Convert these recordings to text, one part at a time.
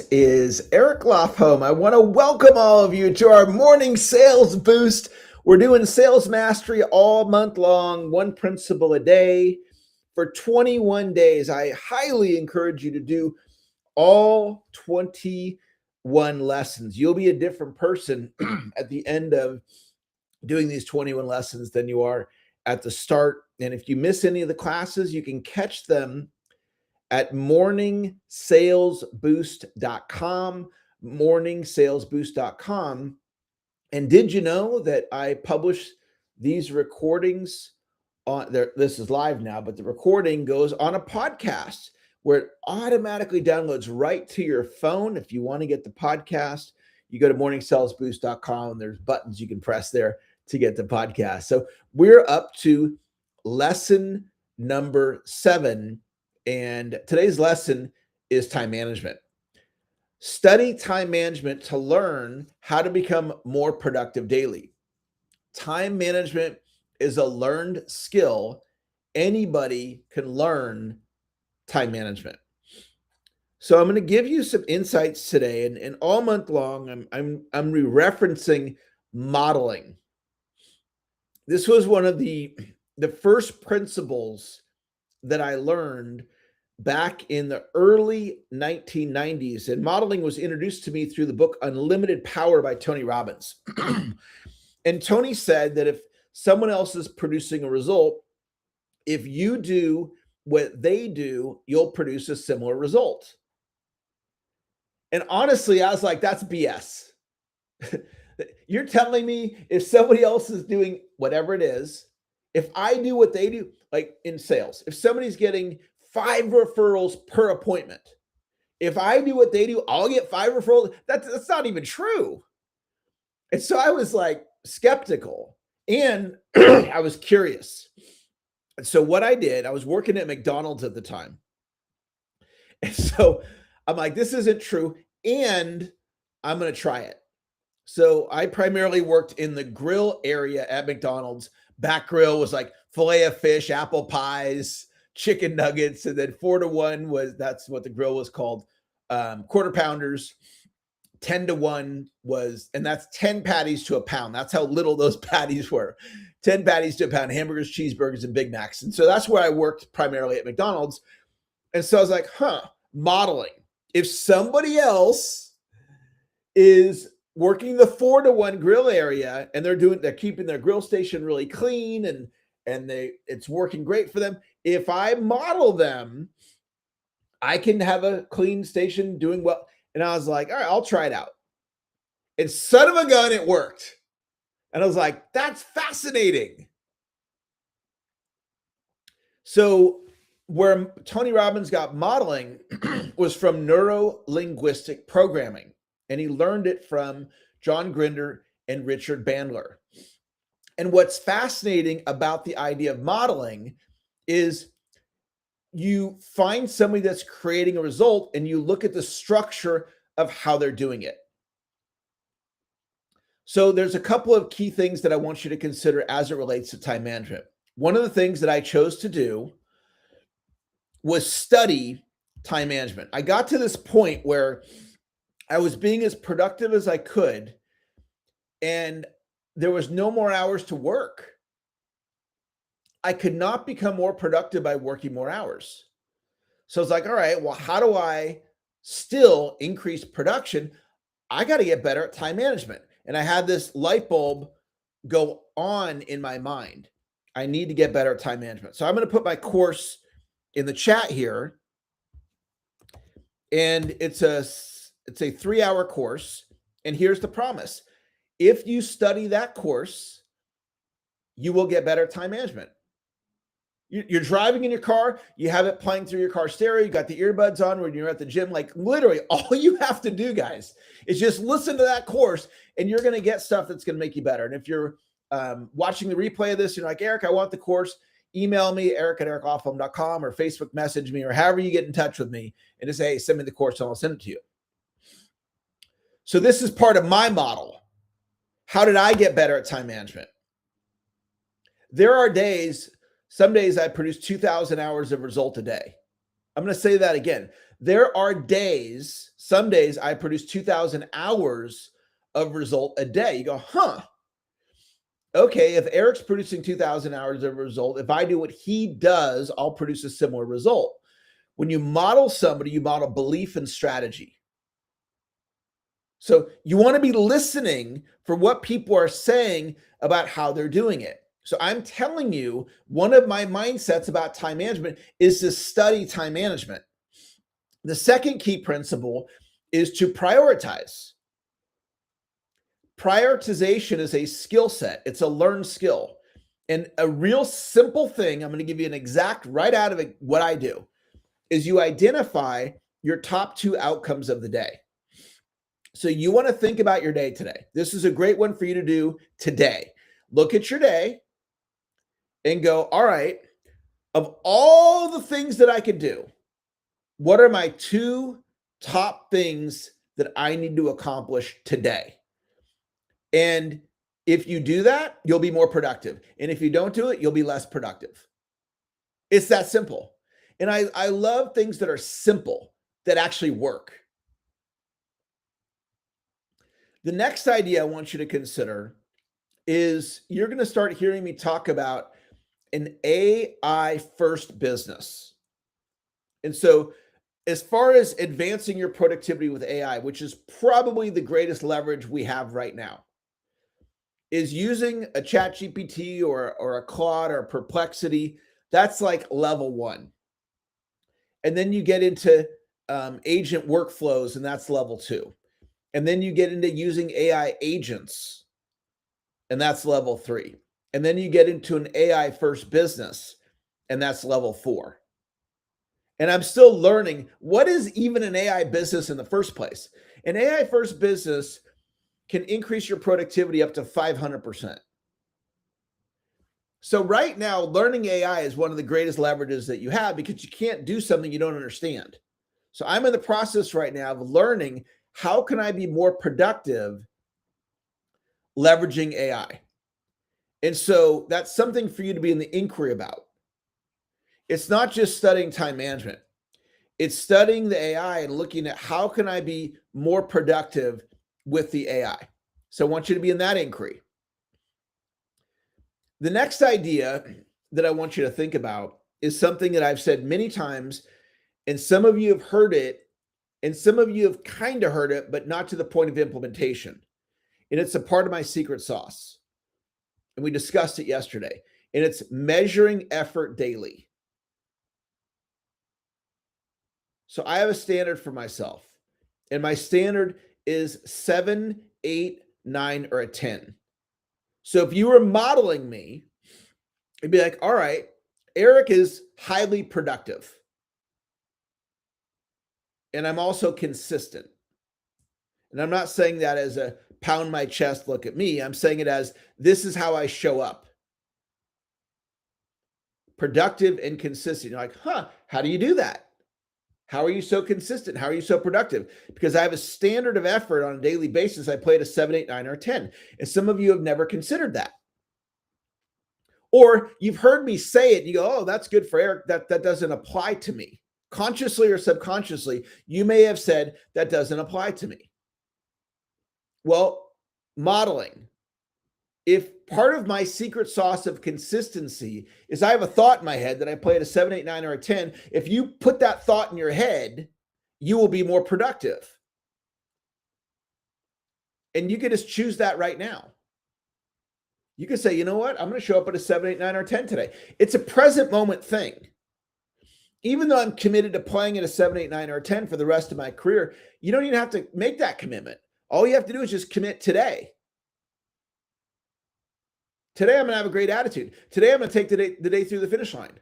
Is Eric Lofholm. I want to welcome all of you to our morning sales boost. We're doing sales mastery all month long, one principle a day for 21 days. I highly encourage you to do all 21 lessons. You'll be a different person at the end of doing these 21 lessons than you are at the start. And if you miss any of the classes, you can catch them at morningsalesboost.com, morningsalesboost.com. And did you know that I publish these recordings on there? This is live now, but the recording goes on a podcast where it automatically downloads right to your phone. If you want to get the podcast, you go to morningsalesboost.com and there's buttons you can press there to get the podcast. So we're up to lesson number 7. And today's lesson is time management. Study time management to learn how to become more productive daily. Time management is a learned skill. Anybody can learn time management. So I'm going to give you some insights today, and all month long, I'm referencing modeling. This was one of the first principles that I learned back in the early 1990s. And modeling was introduced to me through the book Unlimited Power by Tony Robbins. And Tony said that if someone else is producing a result, if you do what they do, you'll produce a similar result. And honestly, I was like, that's BS. You're telling me if somebody else is doing whatever it is, if I do what they do, like in sales, if somebody's getting 5 referrals per appointment, if I do what they do, I'll get 5 referrals. That's not even true. And so I was like skeptical and I was curious. And so what I did, I was working at McDonald's at the time. And so I'm like, this isn't true. And I'm going to try it. So I primarily worked in the grill area at McDonald's. Back grill was like filet of fish, apple pies, chicken nuggets, and then 4 to 1 that's what the grill was called. Quarter pounders, 10 to 1 was, and that's 10 patties to a pound. That's how little those patties were. 10 patties to a pound, hamburgers, cheeseburgers, and Big Macs. And so that's where I worked primarily at McDonald's. And so I was like, modeling. If somebody else is working the 4 to 1 grill area and they're keeping their grill station really clean and it's working great for them. If I model them, I can have a clean station doing well. And I was like, all right, I'll try it out. And son of a gun, it worked. And I was like, that's fascinating. So where Tony Robbins got modeling was from neuro-linguistic programming. And he learned it from John Grinder and Richard Bandler. And what's fascinating about the idea of modeling is you find somebody that's creating a result and you look at the structure of how they're doing it. So there's a couple of key things that I want you to consider as it relates to time management. One of the things that I chose to do was study time management. I got to this point where I was being as productive as I could, and there was no more hours to work. I could not become more productive by working more hours. So I was like, all right, well, how do I still increase production? I got to get better at time management. And I had this light bulb go on in my mind. I need to get better at time management. So I'm going to put my course in the chat here. And it's a 3-hour course. And here's the promise. If you study that course, you will get better at time management. You're driving in your car, you have it playing through your car stereo, you got the earbuds on when you're at the gym. Like literally all you have to do, guys, is just listen to that course and you're going to get stuff that's going to make you better. And if you're watching the replay of this, you're like, Eric, I want the course, email me, eric@ericlofholm.com, or Facebook message me, or however you get in touch with me and just say, hey, send me the course and I'll send it to you. So this is part of my model. How did I get better at time management? There are days, some days I produce 2,000 hours of result a day. I'm going to say that again. There are days, Some days I produce 2,000 hours of result a day. You go, huh? Okay, if Eric's producing 2,000 hours of result, if I do what he does, I'll produce a similar result. When you model somebody, you model belief and strategy. So you want to be listening for what people are saying about how they're doing it. So I'm telling you, one of my mindsets about time management is to study time management. The second key principle is to prioritize. Prioritization is a skill set. It's a learned skill. And a real simple thing, I'm going to give you an exact right out of it, what I do, is you identify your top 2 outcomes of the day. So you want to think about your day today. This is a great one for you to do today. Look at your day and go, all right, of all the things that I could do, what are my 2 top things that I need to accomplish today? And if you do that, you'll be more productive. And if you don't do it, you'll be less productive. It's that simple. And I love things that are simple, that actually work. The next idea I want you to consider is you're going to start hearing me talk about an AI first business. And so, as far as advancing your productivity with AI, which is probably the greatest leverage we have right now, is using a chat GPT or a Claude or a Perplexity. That's like level 1. And then you get into agent workflows, and that's level 2. And then you get into using AI agents, and that's level 3. And then you get into an AI first business, and that's level 4. And I'm still learning what is even an AI business in the first place. An AI first business can increase your productivity up to 500%. So right now, learning AI is one of the greatest leverages that you have because you can't do something you don't understand. So I'm in the process right now of learning how can I be more productive leveraging AI. And so that's something for you to be in the inquiry about. It's not just studying time management. It's studying the AI and looking at how can I be more productive with the AI. So I want you to be in that inquiry. The next idea that I want you to think about is something that I've said many times, and some of you have heard it, and some of you have kind of heard it, but not to the point of implementation. And it's a part of my secret sauce. And we discussed it yesterday. And it's measuring effort daily. So I have a standard for myself. And my standard is 7, 8, 9, or a 10. So if you were modeling me, it'd be like, all right, Eric is highly productive. And I'm also consistent. And I'm not saying that as a pound my chest, look at me. I'm saying it as this is how I show up. Productive and consistent. You're like, huh, how do you do that? How are you so consistent? How are you so productive? Because I have a standard of effort on a daily basis. I play at a 7, 8, 9, or 10. And some of you have never considered that. Or you've heard me say it. And you go, oh, that's good for Eric. That doesn't apply to me. Consciously or subconsciously, you may have said that doesn't apply to me. Well, modeling. If part of my secret sauce of consistency is I have a thought in my head that I play at a 7, 8, 9, or a 10, if you put that thought in your head, you will be more productive. And you can just choose that right now. You can say, you know what? I'm going to show up at a 7, 8, 9, or 10 today. It's a present moment thing. Even though I'm committed to playing at a 7, 8, 9, or 10 for the rest of my career, you don't even have to make that commitment. All you have to do is just commit today. Today, I'm going to have a great attitude. Today, I'm going to take the day through the finish line.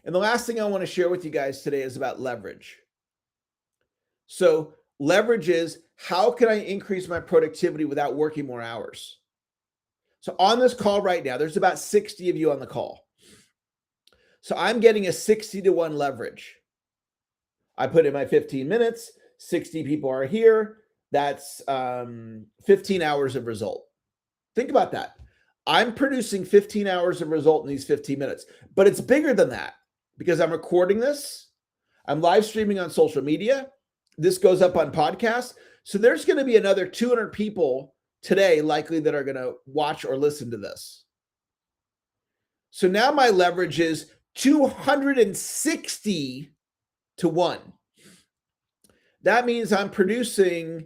And the last thing I want to share with you guys today is about leverage. So leverage is how can I increase my productivity without working more hours? So on this call right now, there's about 60 of you on the call. So I'm getting a 60-to-1 leverage. I put in my 15 minutes, 60 people are here. That's 15 hours of result. Think about that. I'm producing 15 hours of result in these 15 minutes, but it's bigger than that because I'm recording this. I'm live streaming on social media. This goes up on podcasts. So there's going to be another 200 people today likely that are going to watch or listen to this. So now my leverage is 260 to 1. That means I'm producing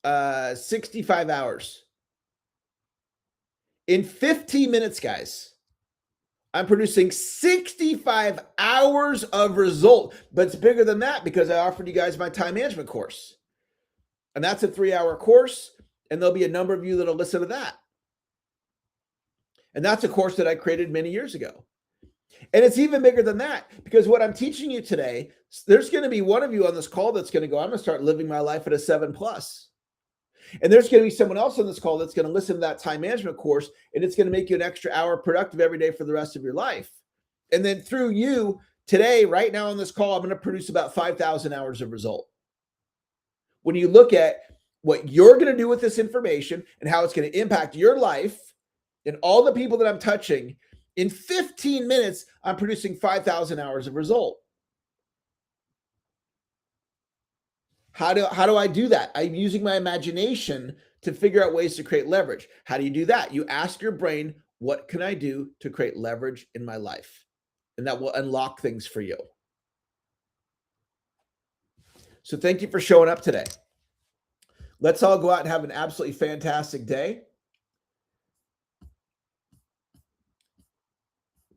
65 hours. In 15 minutes, guys, I'm producing 65 hours of result. But it's bigger than that because I offered you guys my time management course. And that's a 3-hour course. And there'll be a number of you that'll listen to that. And that's a course that I created many years ago. And it's even bigger than that because what I'm teaching you today, there's going to be one of you on this call that's going to go, I'm going to start living my life at a 7+. And there's going to be someone else on this call that's going to listen to that time management course, and it's going to make you an extra hour productive every day for the rest of your life. And then through you today, right now on this call, I'm going to produce about 5,000 hours of result. When you look at what you're going to do with this information and how it's going to impact your life and all the people that I'm touching, in 15 minutes, I'm producing 5,000 hours of result. How do I do that? I'm using my imagination to figure out ways to create leverage. How do you do that? You ask your brain, what can I do to create leverage in my life? And that will unlock things for you. So thank you for showing up today. Let's all go out and have an absolutely fantastic day.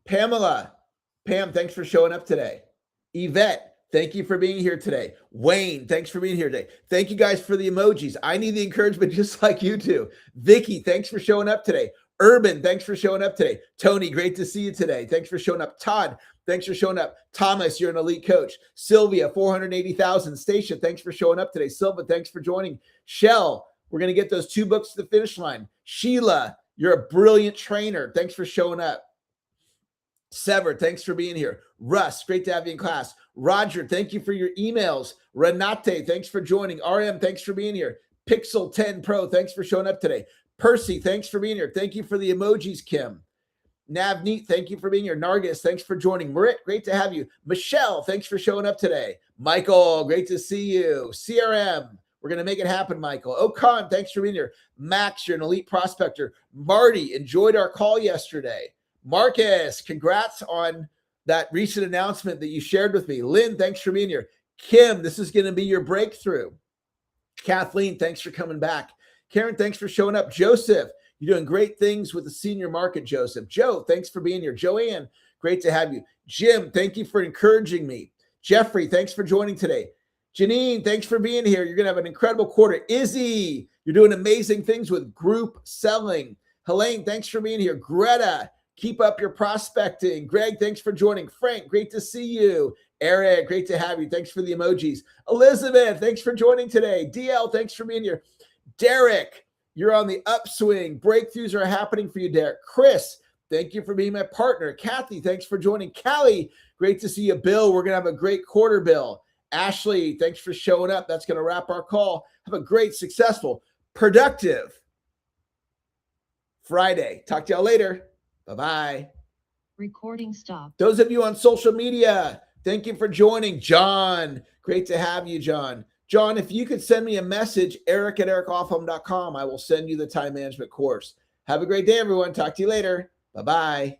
Pam, thanks for showing up today. Yvette, thank you for being here today. Wayne, thanks for being here today. Thank you guys for the emojis. I need the encouragement just like you do. Vicky, thanks for showing up today. Urban, thanks for showing up today. Tony, great to see you today. Thanks for showing up. Todd, thanks for showing up. Thomas, you're an elite coach. Sylvia, 480,000. Stacia, thanks for showing up today. Silva, thanks for joining. Shell, we're going to get those 2 books to the finish line. Sheila, you're a brilliant trainer. Thanks for showing up. Sever, thanks for being here. Russ, great to have you in class. Roger, thank you for your emails. Renate, thanks for joining. RM, thanks for being here. Pixel 10 Pro, thanks for showing up today. Percy, thanks for being here. Thank you for the emojis, Kim. Navneet, thank you for being here. Nargis, thanks for joining. Marit, great to have you. Michelle, thanks for showing up today. Michael, great to see you. CRM, we're going to make it happen, Michael. Okan, thanks for being here. Max, you're an elite prospector. Marty, enjoyed our call yesterday. Marcus, congrats on that recent announcement that you shared with me. Lynn, thanks for being here. Kim, this is going to be your breakthrough. Kathleen, thanks for coming back. Karen, thanks for showing up. Joseph, you're doing great things with the senior market, Joseph. Joe, thanks for being here. Joanne, great to have you. Jim, thank you for encouraging me. Jeffrey, thanks for joining today. Janine, thanks for being here. You're going to have an incredible quarter. Izzy, you're doing amazing things with group selling. Helene, thanks for being here. Greta, keep up your prospecting. Greg, thanks for joining. Frank, great to see you. Eric, great to have you. Thanks for the emojis. Elizabeth, thanks for joining today. DL, thanks for being here. Derek, you're on the upswing. Breakthroughs are happening for you, Derek. Chris, thank you for being my partner. Kathy, thanks for joining. Callie, great to see you. Bill, we're going to have a great quarter, Bill. Ashley, thanks for showing up. That's going to wrap our call. Have a great, successful, productive Friday. Talk to y'all later. Bye-bye. Recording stopped. Those of you on social media, thank you for joining. John, great to have you, John. John, if you could send me a message, eric@ericlofholm.com, I will send you the time management course. Have a great day, everyone. Talk to you later. Bye-bye.